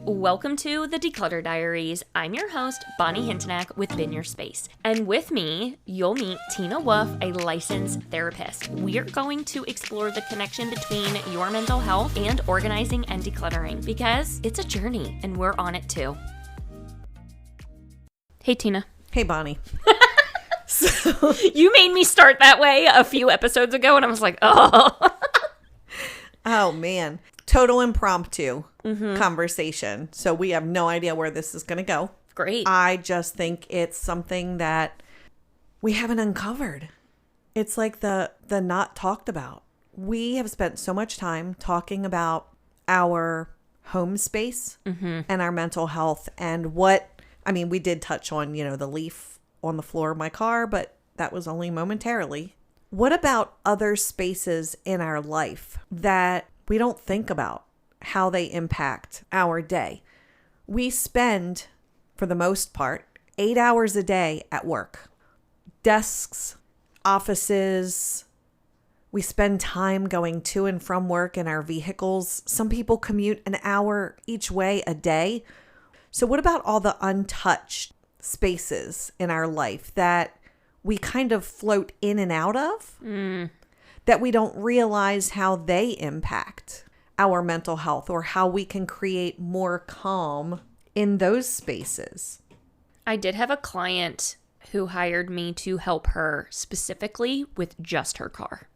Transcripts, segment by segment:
Welcome to the Declutter Diaries. I'm your host, Bonnie Hintonack with Bin Your Space. And with me, you'll meet Tina Wolf, a licensed therapist. We're going to explore the connection between your mental health and organizing and decluttering because it's a journey and we're on it too. Hey, Tina. Hey, Bonnie. So you made me start that way a few episodes ago and I was like, oh. Oh, man. Total impromptu conversation. So we have no idea where this is going to go. Great. I just think it's something that we haven't uncovered. It's like the not talked about. We have spent so much time talking about our home space and our mental health and we did touch on, the leaf on the floor of my car, but that was only momentarily. What about other spaces in our life that we don't think about how they impact our day? We spend, for the most part, 8 hours a day at work. Desks, offices. We spend time going to and from work in our vehicles. Some people commute an hour each way a day. So what about all the untouched spaces in our life that we kind of float in and out of? That we don't realize how they impact our mental health or how we can create more calm in those spaces. I did have a client who hired me to help her specifically with just her car.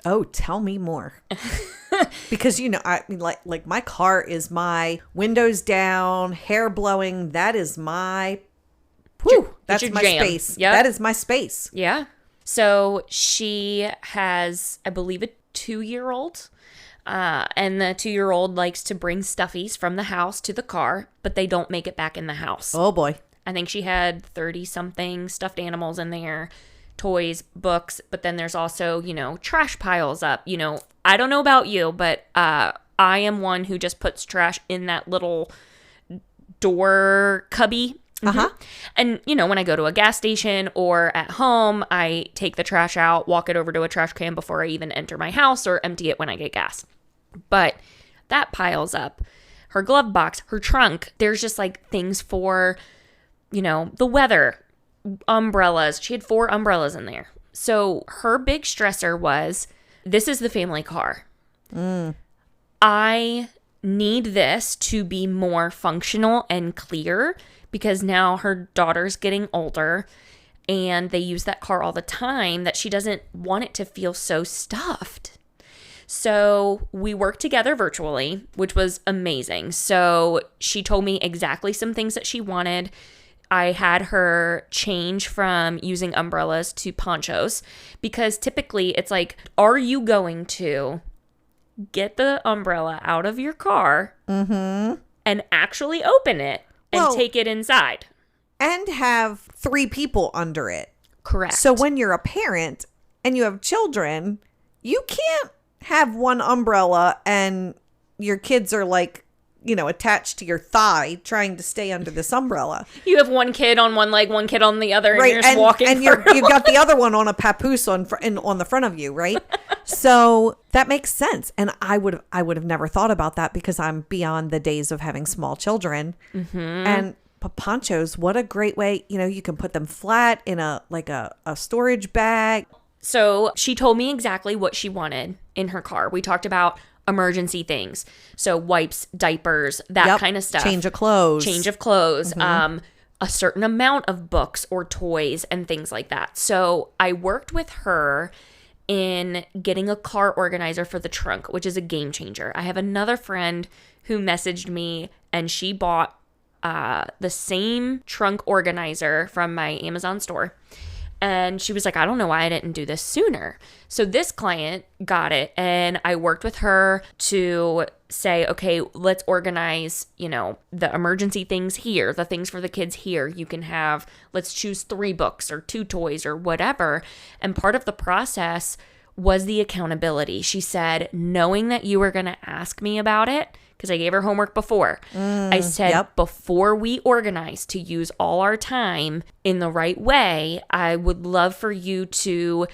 Oh, tell me more. Because, like my car is my windows down, hair blowing. That is my, that's my jam. space. Yep. That is my space. Yeah. So she has, I believe, a 2-year-old. And the 2-year-old likes to bring stuffies from the house to the car, but they don't make it back in the house. Oh, boy. I think she had 30-something stuffed animals in there, toys, books, but then there's also, trash piles up. I don't know about you, but I am one who just puts trash in that little door cubby. And, when I go to a gas station or at home, I take the trash out, walk it over to a trash can before I even enter my house or empty it when I get gas. But that piles up. Her glove box, her trunk, there's just like things for, the weather, umbrellas. She had 4 umbrellas in there. So her big stressor was, this is the family car. I need this to be more functional and clear because now her daughter's getting older and they use that car all the time that she doesn't want it to feel so stuffed. So we worked together virtually, which was amazing. So she told me exactly some things that she wanted. I had her change from using umbrellas to ponchos because typically it's like, are you going to get the umbrella out of your car and actually open it and take it inside? And have 3 people under it. Correct. So when you're a parent and you have children, you can't have one umbrella and your kids are like, attached to your thigh trying to stay under this umbrella. You have one kid on one leg, one kid on the other, right. And you're just walking. And you've got the other one on a papoose on the front of you, right? So that makes sense. And I would have never thought about that because I'm beyond the days of having small children. And ponchos, what a great way. You can put them flat in a storage bag. So she told me exactly what she wanted in her car. We talked about emergency things. So wipes, diapers, that kind of stuff. Change of clothes. A certain amount of books or toys and things like that. So I worked with her in getting a car organizer for the trunk, which is a game changer. I have another friend who messaged me and she bought the same trunk organizer from my Amazon store. And she was like, I don't know why I didn't do this sooner. So this client got it. And I worked with her to say, okay, let's organize, the emergency things here, the things for the kids here. You can have, let's choose 3 books or 2 toys or whatever. And part of the process was the accountability. She said, knowing that you were going to ask me about it, because I gave her homework before. I said, before we organize to use all our time in the right way, I would love for you to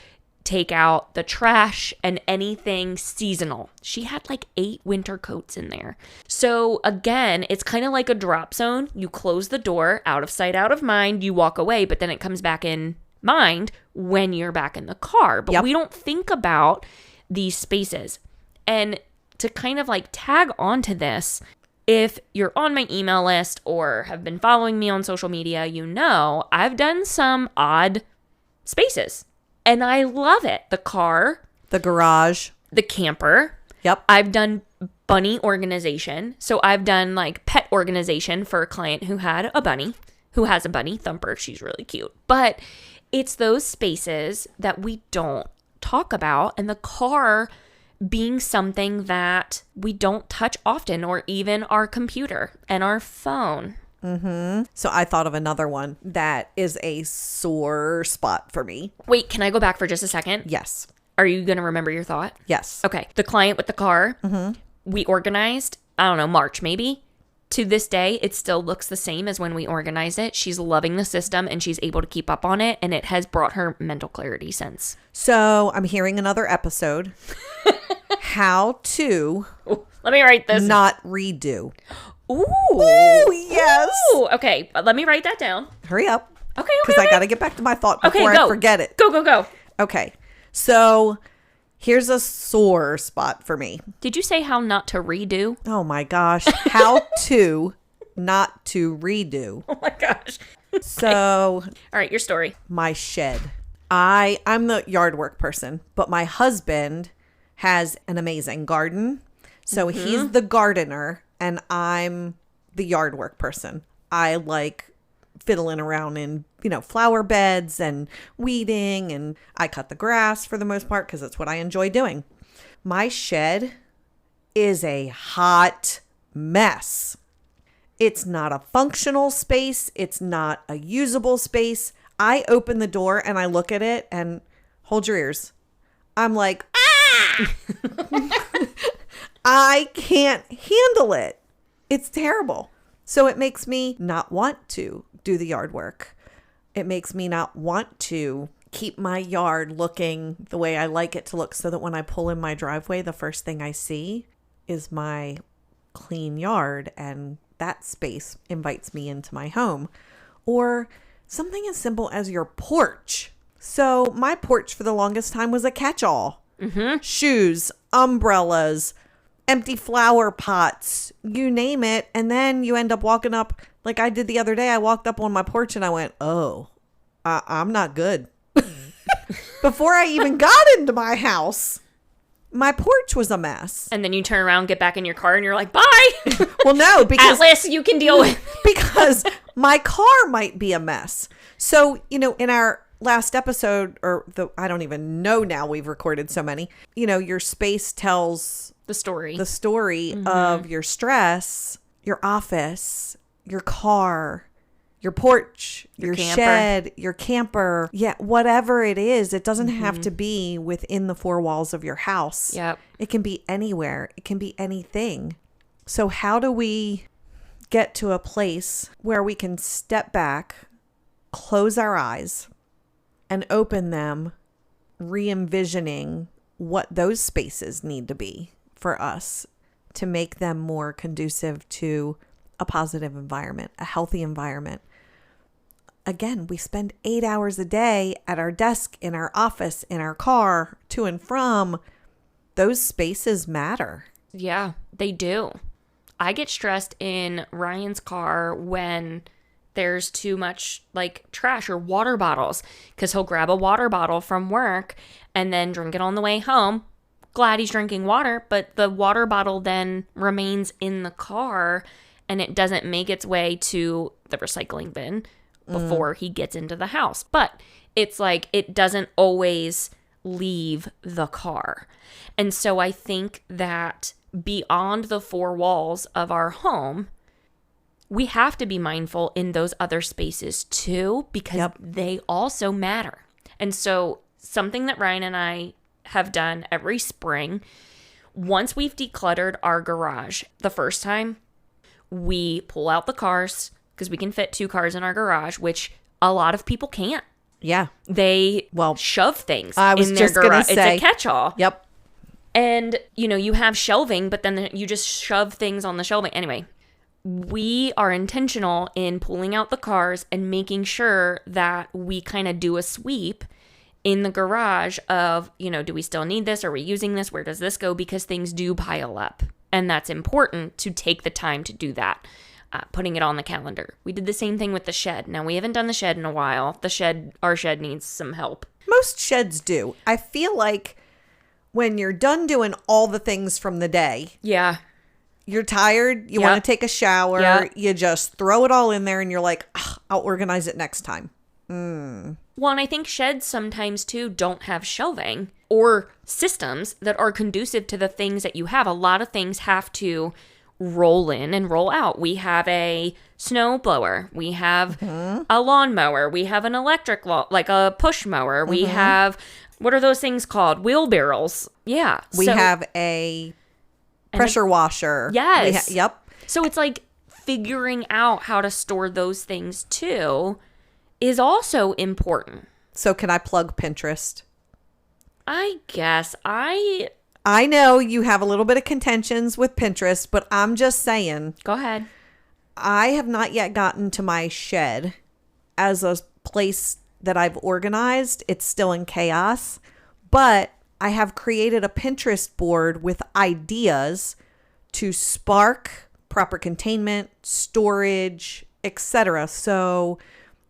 take out the trash and anything seasonal. She had like 8 winter coats in there. So again, it's kind of like a drop zone. You close the door, out of sight, out of mind, you walk away, but then it comes back in mind when you're back in the car. But we don't think about these spaces. And to kind of like tag onto this, if you're on my email list or have been following me on social media, you know I've done some odd spaces. And I love it. The car. The garage. The camper. Yep. I've done bunny organization. So I've done like pet organization for a client who had a bunny, who has a bunny, Thumper. She's really cute. But it's those spaces that we don't talk about. And the car being something that we don't touch often, or even our computer and our phone. So I thought of another one that is a sore spot for me. Wait, can I go back for just a second? Yes. Are you going to remember your thought? Yes. Okay. The client with the car, we organized, I don't know, March maybe. To this day, it still looks the same as when we organized it. She's loving the system and she's able to keep up on it. And it has brought her mental clarity since. So I'm hearing another episode. How to Let me write this. not redo. Ooh. Yes. Ooh. Okay. Let me write that down. Hurry up. Okay. Because I got to get back to my thought before I forget it. Go. Okay. So here's a sore spot for me. Did you say how not to redo? Oh my gosh. How to not to redo. Oh my gosh. So All right. Your story. my shed. I'm the yard work person, but my husband has an amazing garden. So he's the gardener and I'm the yard work person. I like fiddling around in, flower beds and weeding, and I cut the grass for the most part because that's what I enjoy doing. My shed is a hot mess. It's not a functional space. It's not a usable space. I open the door and I look at it and hold your ears. I'm like, I can't handle it. It's terrible. So it makes me not want to do the yard work. It makes me not want to keep my yard looking the way I like it to look, so that when I pull in my driveway, the first thing I see is my clean yard, and that space invites me into my home. Or something as simple as your porch. So my porch for the longest time was a catch-all. Shoes, umbrellas, empty flower pots, you name it. And then you end up walking up like I did the other day. I walked up on my porch and I went, I'm not good. Before I even got into my house, my porch was a mess. And then you turn around, get back in your car, and you're like, bye. Well, no, because Atlas, you can deal with. because my car might be a mess. So, in our last episode, I don't even know now, we've recorded so many, your space tells The story of your stress, your office, your car, your porch, your shed, your camper. Yeah, whatever it is, it doesn't have to be within the 4 walls of your house. Yep. It can be anywhere. It can be anything. So how do we get to a place where we can step back, close our eyes, and open them, re-envisioning what those spaces need to be for us to make them more conducive to a positive environment, a healthy environment? Again, we spend 8 hours a day at our desk, in our office, in our car, to and from. Those spaces matter. Yeah, they do. I get stressed in Ryan's car when there's too much like trash or water bottles, because he'll grab a water bottle from work and then drink it on the way home. Glad he's drinking water, but the water bottle then remains in the car and it doesn't make its way to the recycling bin before he gets into the house. But it's like it doesn't always leave the car. And so I think that beyond the 4 walls of our home, we have to be mindful in those other spaces too, because they also matter. And so something that Ryan and I have done every spring, once we've decluttered our garage, the first time we pull out the cars, because we can fit 2 cars in our garage, which a lot of people can't. Yeah. They Well, shove things I was in their just gonna garage. say- It's a catch-all. Yep. And, you have shelving, but then you just shove things on the shelving. Anyway, we are intentional in pulling out the cars and making sure that we kind of do a sweep in the garage of, do we still need this? Are we using this? Where does this go? Because things do pile up. And that's important to take the time to do that. Putting it on the calendar. We did the same thing with the shed. Now, we haven't done the shed in a while. Our shed needs some help. Most sheds do. I feel like when you're done doing all the things from the day, Yeah. you're tired, you Yep. want to take a shower, Yep. you just throw it all in there and you're like, I'll organize it next time. Well, and I think sheds sometimes too don't have shelving or systems that are conducive to the things that you have. A lot of things have to roll in and roll out. We have a snow blower. We have a lawnmower. We have an electric like a push mower. We have, what are those things called? Wheelbarrows. Yeah. We have a pressure washer. Yes. Yep. So it's like figuring out how to store those things too is also important. So can I plug Pinterest? I guess I know you have a little bit of contentions with Pinterest, but I'm just saying, go ahead. I have not yet gotten to my shed as a place that I've organized. It's still in chaos, but I have created a Pinterest board with ideas to spark proper containment, storage, etc. So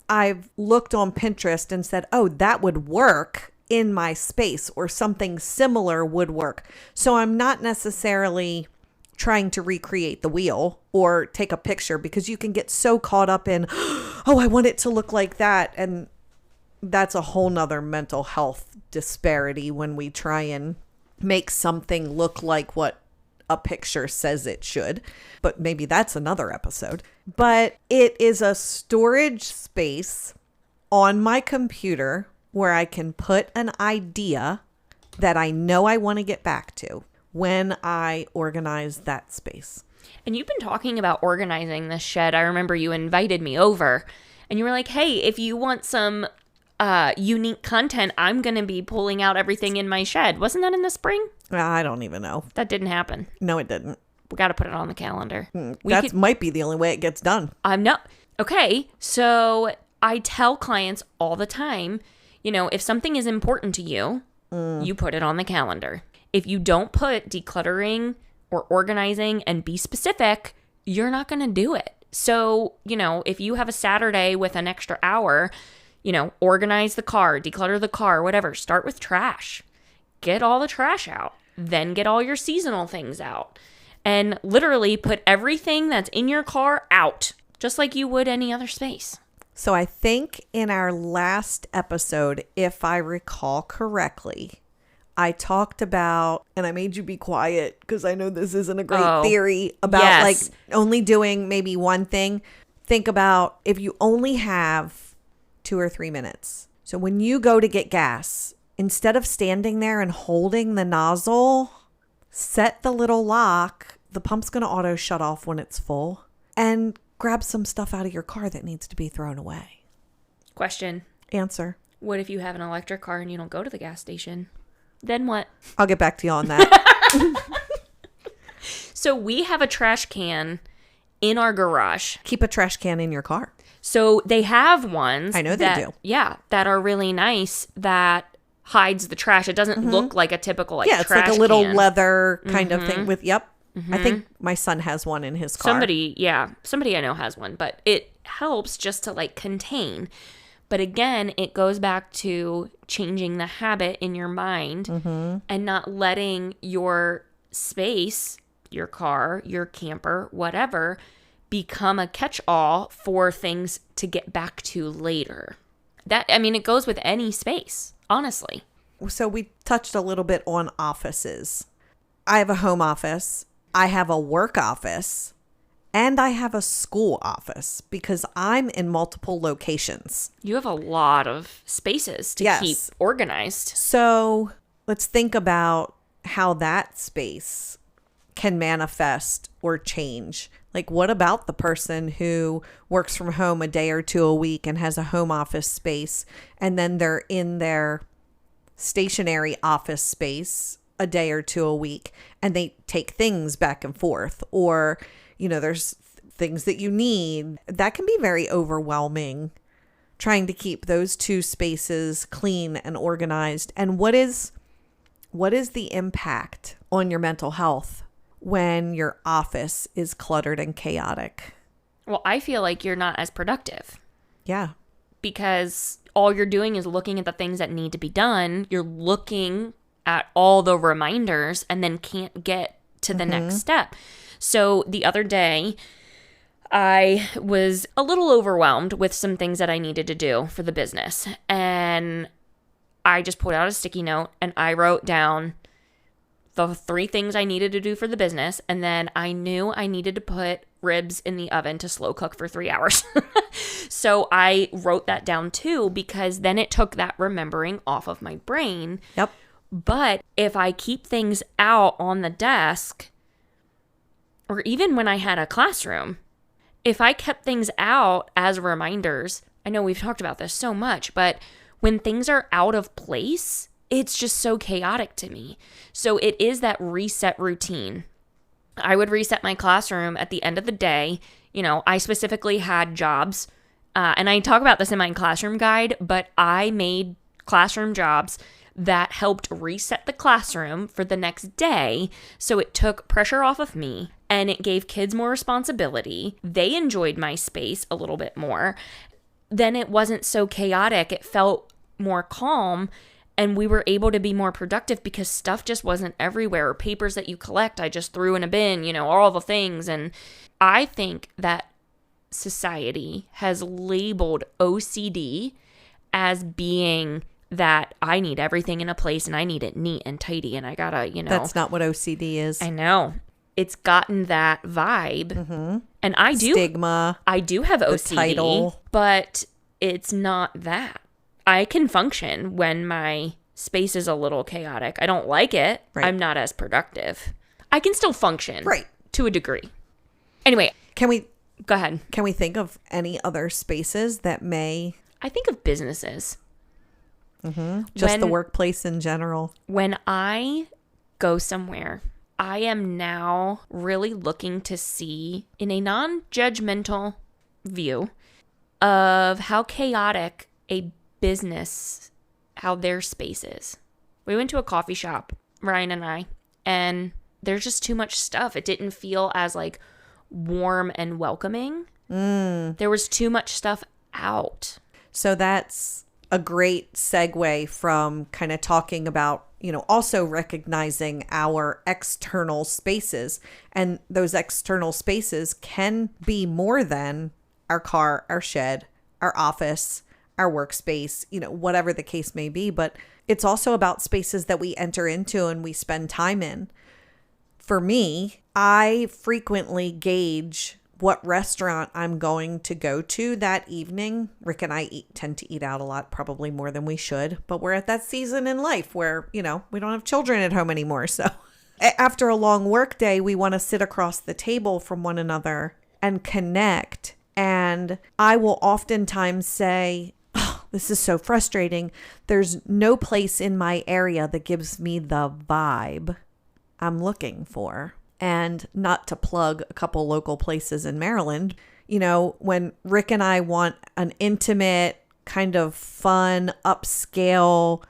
I've looked on Pinterest and said, oh, that would work in my space, or something similar would work. So I'm not necessarily trying to recreate the wheel or take a picture, because you can get so caught up in, oh, I want it to look like that. And that's a whole nother mental health disparity when we try and make something look like what a picture says it should. But maybe that's another episode. But it is a storage space on my computer where I can put an idea that I know I want to get back to when I organize that space. And you've been talking about organizing this shed. I remember you invited me over and you were like, hey, if you want some unique content, I'm going to be pulling out everything in my shed. Wasn't that in the spring? I don't even know. That didn't happen. No, it didn't. We got to put it on the calendar. That might be the only way it gets done. I'm not. Okay. So I tell clients all the time, if something is important to you, you put it on the calendar. If you don't put decluttering or organizing and be specific, you're not going to do it. So, if you have a Saturday with an extra hour, organize the car, declutter the car, whatever. Start with trash. Get all the trash out. Then get all your seasonal things out. And literally put everything that's in your car out, just like you would any other space. So I think in our last episode, if I recall correctly, I talked about, and I made you be quiet because I know this isn't a great theory, about like only doing maybe one thing. Think about if you only have 2 or 3 minutes. So when you go to get gas, instead of standing there and holding the nozzle, set the little lock. The pump's going to auto shut off when it's full, and grab some stuff out of your car that needs to be thrown away. Question. Answer. What if you have an electric car and you don't go to the gas station? Then what? I'll get back to you on that. So we have a trash can in our garage. Keep a trash can in your car. So they have ones. I know they do. Yeah, that are really nice that hides the trash. It doesn't look like a typical trash can. Yeah, it's like a little leather kind of thing with, I think my son has one in his car. Somebody I know has one, but it helps just to contain. But again, it goes back to changing the habit in your mind and not letting your space, your car, your camper, whatever, become a catch-all for things to get back to later. It goes with any space, honestly. So we touched a little bit on offices. I have a home office. I have a work office. And I have a school office because I'm in multiple locations. You have a lot of spaces to keep organized. So let's think about how that space can manifest or change. Like, what about the person who works from home a day or two a week and has a home office space, and then they're in their stationary office space a day or two a week, and they take things back and forth, or, there's things that you need. That can be very overwhelming, trying to keep those two spaces clean and organized. And what is the impact on your mental health when your office is cluttered and chaotic? Well, I feel like you're not as productive. Yeah. Because all you're doing is looking at the things that need to be done. You're looking at all the reminders and then can't get to the next step. So the other day, I was a little overwhelmed with some things that I needed to do for the business. And I just pulled out a sticky note and I wrote down the 3 things I needed to do for the business. And then I knew I needed to put ribs in the oven to slow cook for 3 hours. So I wrote that down too, because then it took that remembering off of my brain. Yep. But if I keep things out on the desk, or even when I had a classroom, if I kept things out as reminders, I know we've talked about this so much, but when things are out of place, it's just so chaotic to me. So it is that reset routine. I would reset my classroom at the end of the day. I specifically had jobs, and I talk about this in my classroom guide, but I made classroom jobs that helped reset the classroom for the next day. So it took pressure off of me and it gave kids more responsibility. They enjoyed my space a little bit more. Then it wasn't so chaotic. It felt more calm. And we were able to be more productive because stuff just wasn't everywhere. Papers that you collect, I just threw in a bin, all the things. And I think that society has labeled OCD as being that I need everything in a place and I need it neat and tidy and I gotta, That's not what OCD is. I know. It's gotten that vibe. Mm-hmm. And I do. Stigma. I do have OCD, title. But it's not that. I can function when my space is a little chaotic. I don't like it. Right. I'm not as productive. I can still function. Right. To a degree. Anyway. Go ahead. Can we think of any other spaces that may... I think of businesses. Mm-hmm. Just the workplace in general. When I go somewhere, I am now really looking to see in a non-judgmental view of how chaotic a business, how their space is. We went to a coffee shop, Ryan and I, and there's just too much stuff. It didn't feel as warm and welcoming. There was too much stuff out. So that's a great segue from kind of talking about, also recognizing our external spaces. And those external spaces can be more than our car, our shed, our office, our workspace, whatever the case may be. But it's also about spaces that we enter into and we spend time in. For me, I frequently gauge what restaurant I'm going to go to that evening. Rick and I tend to eat out a lot, probably more than we should, but we're at that season in life where, we don't have children at home anymore. So after a long work day, we want to sit across the table from one another and connect. And I will oftentimes say, oh, this is so frustrating. There's no place in my area that gives me the vibe I'm looking for. And not to plug a couple local places in Maryland, when Rick and I want an intimate, kind of fun, upscale,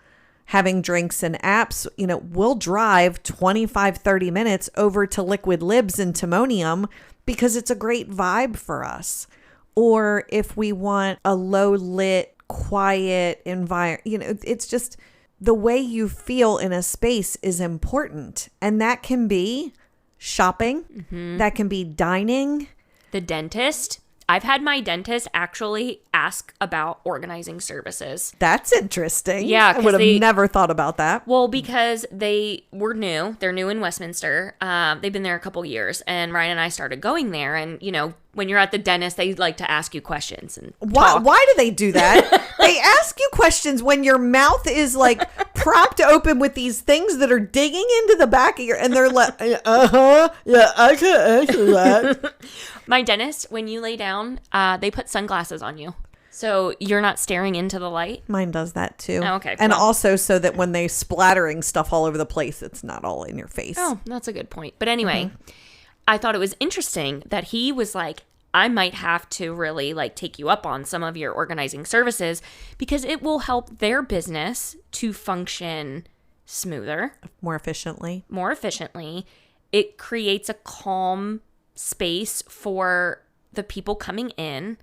having drinks and apps, we'll drive 25, 30 minutes over to Liquid Libs in Timonium because it's a great vibe for us. Or if we want a low lit, quiet environment, it's just the way you feel in a space is important. And that can be shopping. Mm-hmm. That can be dining. The dentist. I've had my dentist actually ask about organizing services. That's interesting. Yeah. I would have never thought about that. Well, because they were new. They're new in Westminster. They've been there a couple years. And Ryan and I started going there. And, when you're at the dentist, they like to ask you questions. And why do they do that? They ask you questions when your mouth is propped open with these things that are digging into the back of and they're like, yeah, I can answer that. My dentist, when you lay down, they put sunglasses on you. So you're not staring into the light? Mine does that too. Oh, okay. And also so that when they splattering stuff all over the place, it's not all in your face. Oh, that's a good point. But anyway, I thought it was interesting that he was like, I might have to really like take you up on some of your organizing services because it will help their business to function smoother, More efficiently. more efficiently. It creates a calm space for the people coming in.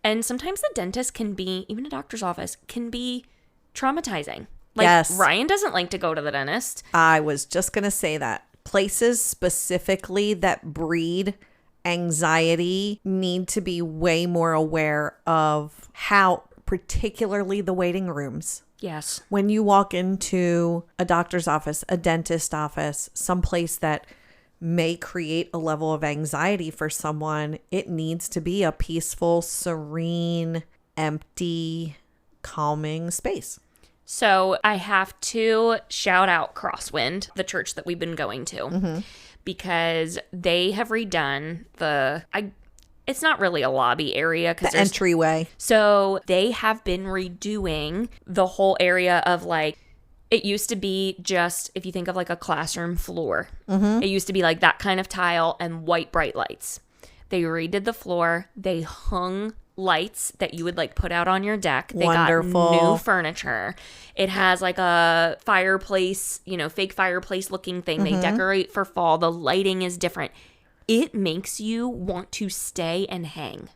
And sometimes the dentist can be, even a doctor's office, can be traumatizing. Like, Yes. Ryan doesn't like to go to the dentist. I was just going to say that. Places specifically that breed anxiety need to be way more aware of how, particularly the waiting rooms. Yes. When you walk into a doctor's office, a dentist office, someplace that may create a level of anxiety for someone, it needs to be a peaceful, serene, empty, calming space. So I have to shout out Crosswind, the church that we've been going to, because they have redone it's not really a lobby area. The entryway. So they have been redoing the whole area of like, it used to be just, if you think of like a classroom floor, it used to be like that kind of tile and white bright lights. They redid the floor. They hung lights that you would like put out on your deck. They Wonderful. got new furniture. It has like a fireplace, fake fireplace looking thing. They decorate for fall. The lighting is different. It makes you want to stay and hang.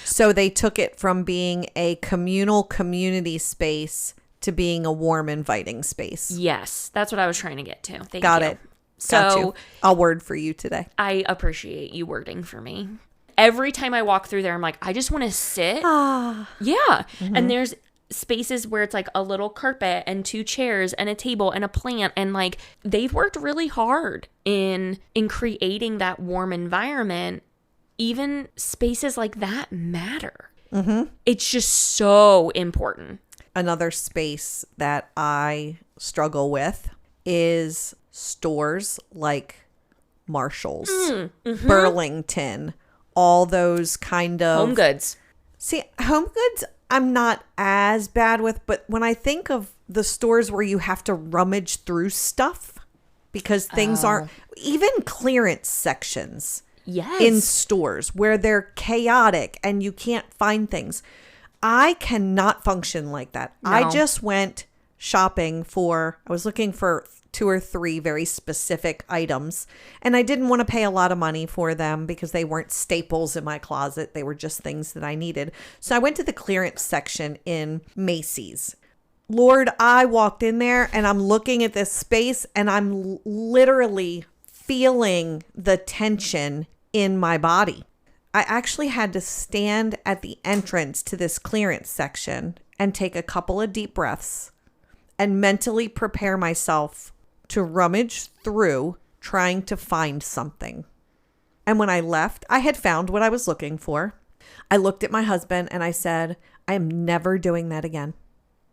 So they took it from being a communal community space to being a warm, inviting space. Yes, that's what I was trying to get to. Thank Got you. it. So Got you. I'll word for you today. I appreciate you wording for me. Every time I walk through there, I'm like, I just want to sit. Yeah. And there's spaces where it's like a little carpet and 2 chairs and a table and a plant. And like, they've worked really hard in creating that warm environment. Even spaces like that matter. It's just so important. Another space that I struggle with is stores like Marshall's, Burlington, all those kind of Home goods. See, Home Goods I'm not as bad with, but when I think of the stores where you have to rummage through stuff because things aren't, even clearance sections Yes. in stores where they're chaotic and you can't find things. I cannot function like that. No. I just went shopping I was looking for 2 or 3 very specific items, and I didn't want to pay a lot of money for them because they weren't staples in my closet. They were just things that I needed. So I went to the clearance section in Macy's. Lord, I walked in there and I'm looking at this space and I'm literally feeling the tension in my body. I actually had to stand at the entrance to this clearance section and take a couple of deep breaths and mentally prepare myself to rummage through trying to find something. And when I left, I had found what I was looking for. I looked at my husband and I said, I am never doing that again.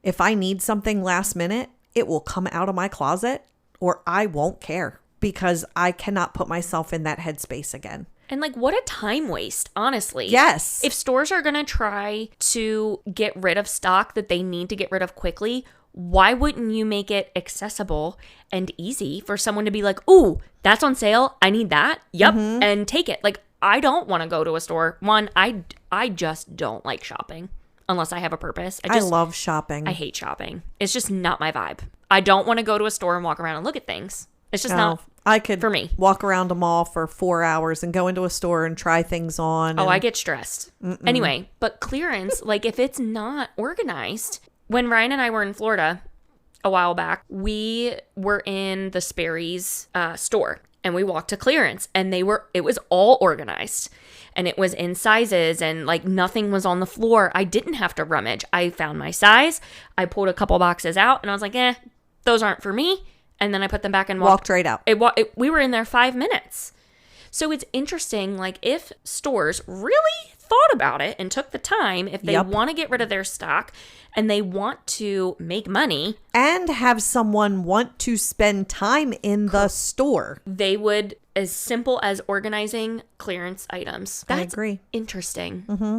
If I need something last minute, it will come out of my closet or I won't care because I cannot put myself in that headspace again. And like, what a time waste, honestly. Yes. If stores are going to try to get rid of stock that they need to get rid of quickly, why wouldn't you make it accessible and easy for someone to be like, ooh, that's on sale. I need that. Yep. And take it. Like, I don't want to go to a store. One, I just don't like shopping unless I have a purpose. I love shopping. I hate shopping. It's just not my vibe. I don't want to go to a store and walk around and look at things. It's just not I could for me. Walk around a mall for 4 hours and go into a store and try things on. Oh, I get stressed. Anyway, but clearance, like if it's not organized, when Ryan and I were in Florida a while back, we were in the Sperry's store and we walked to clearance and it was all organized and it was in sizes and like nothing was on the floor. I didn't have to rummage. I found my size. I pulled a couple boxes out and I was like, those aren't for me. And then I put them back and walked right out. We were in there 5 minutes. So it's interesting, like if stores really thought about it and took the time, if they want to get rid of their stock and they want to make money and have someone want to spend time in the store, they would, as simple as organizing clearance items. That's I agree. Interesting. Mm-hmm.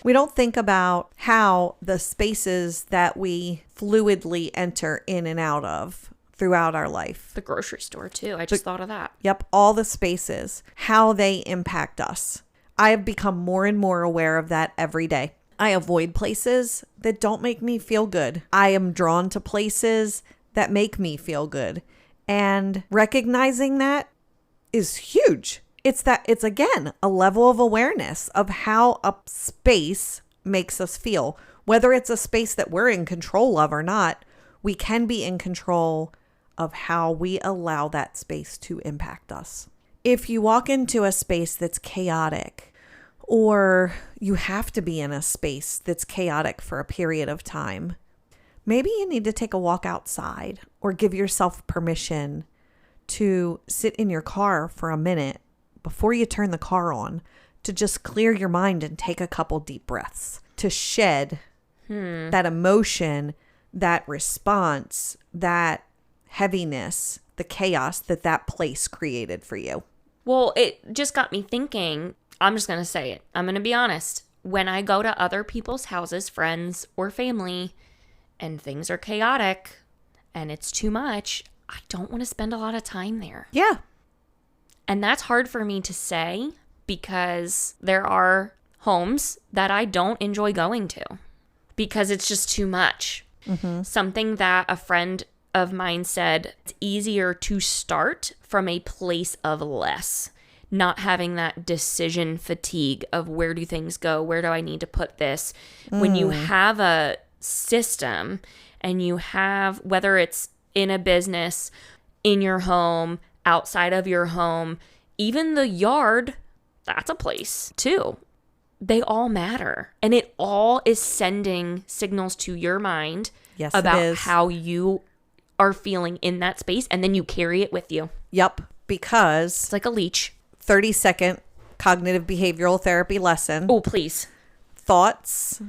We don't think about how the spaces that we fluidly enter in and out of throughout our life. The grocery store too. I just thought of that. Yep. All the spaces, how they impact us. I have become more and more aware of that every day. I avoid places that don't make me feel good. I am drawn to places that make me feel good. And recognizing that is huge. It's again, a level of awareness of how a space makes us feel. Whether it's a space that we're in control of or not, we can be in control of how we allow that space to impact us. If you walk into a space that's chaotic, or you have to be in a space that's chaotic for a period of time, maybe you need to take a walk outside or give yourself permission to sit in your car for a minute before you turn the car on, to just clear your mind and take a couple deep breaths, to shed that emotion, that response, that heaviness, the chaos that place created for you. Well, it just got me thinking. I'm just going to say it. I'm going to be honest. When I go to other people's houses, friends or family, and things are chaotic and it's too much, I don't want to spend a lot of time there. Yeah. And that's hard for me to say because there are homes that I don't enjoy going to because it's just too much. Mm-hmm. Something that a friend of mine said, it's easier to start from a place of less, not having that decision fatigue of where do things go, where do I need to put this. When you have a system and you have, whether it's in a business, in your home, outside of your home, even the yard, that's a place too. They all matter. And it all is sending signals to your mind about how you are feeling in that space. And then you carry it with you. Yep. Because it's like a leech. 30-second cognitive behavioral therapy lesson. Oh, please. Thoughts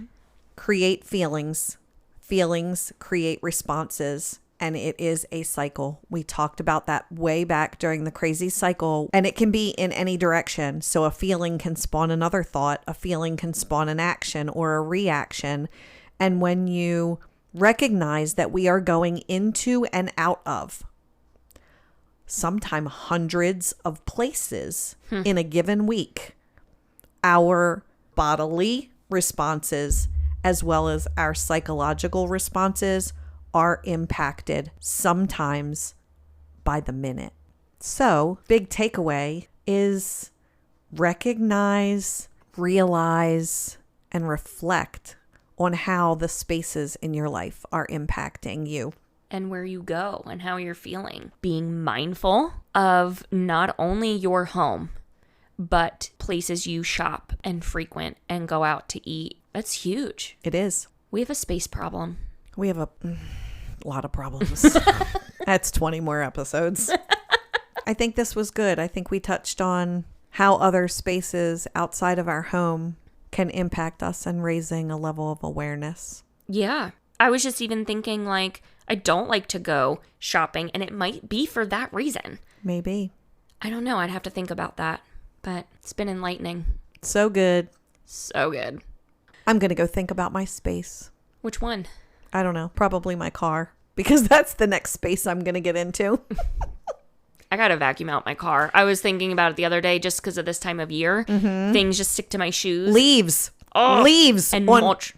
create feelings. Feelings create responses. And it is a cycle. We talked about that way back during the crazy cycle. And it can be in any direction. So a feeling can spawn another thought. A feeling can spawn an action or a reaction. And when you recognize that we are going into and out of sometimes hundreds of places in a given week, our bodily responses as well as our psychological responses are impacted sometimes by the minute. So, big takeaway is recognize, realize, and reflect on how the spaces in your life are impacting you. And where you go and how you're feeling. Being mindful of not only your home, but places you shop and frequent and go out to eat. That's huge. It is. We have a space problem. We have a lot of problems. That's 20 more episodes. I think this was good. I think we touched on how other spaces outside of our home can impact us and raising a level of awareness. Yeah. I was just even thinking like, I don't like to go shopping and it might be for that reason. Maybe. I don't know. I'd have to think about that, but it's been enlightening. So good. So good. I'm going to go think about my space. Which one? I don't know. Probably my car, because that's the next space I'm going to get into. I got to vacuum out my car. I was thinking about it the other day just because of this time of year. Mm-hmm. Things just stick to my shoes. Leaves. Leaves. And mulch.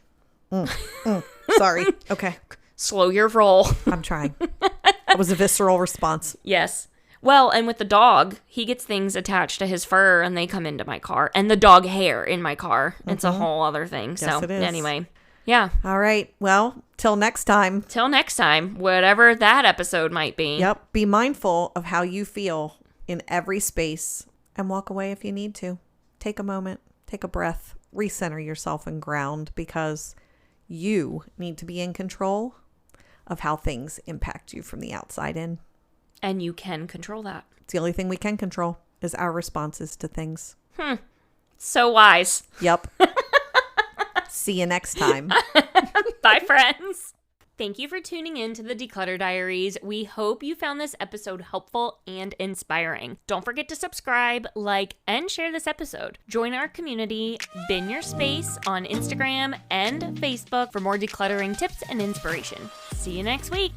Sorry. Okay. Slow your roll. I'm trying. That was a visceral response. Yes. Well, and with the dog, he gets things attached to his fur and they come into my car. And the dog hair in my car. Mm-hmm. It's a whole other thing. Yes, so it is. Anyway. Yeah. All right. Well, till next time. Till next time, whatever that episode might be. Yep. Be mindful of how you feel in every space and walk away if you need to. Take a moment, take a breath, recenter yourself and ground, because you need to be in control of how things impact you from the outside in. And you can control that. It's the only thing we can control. is our responses to things. So wise. Yep. See you next time. Bye, friends. Thank you for tuning in to the Declutter Diaries. We hope you found this episode helpful and inspiring. Don't forget to subscribe, like, and share this episode. Join our community, Bin Your Space, on Instagram and Facebook for more decluttering tips and inspiration. See you next week.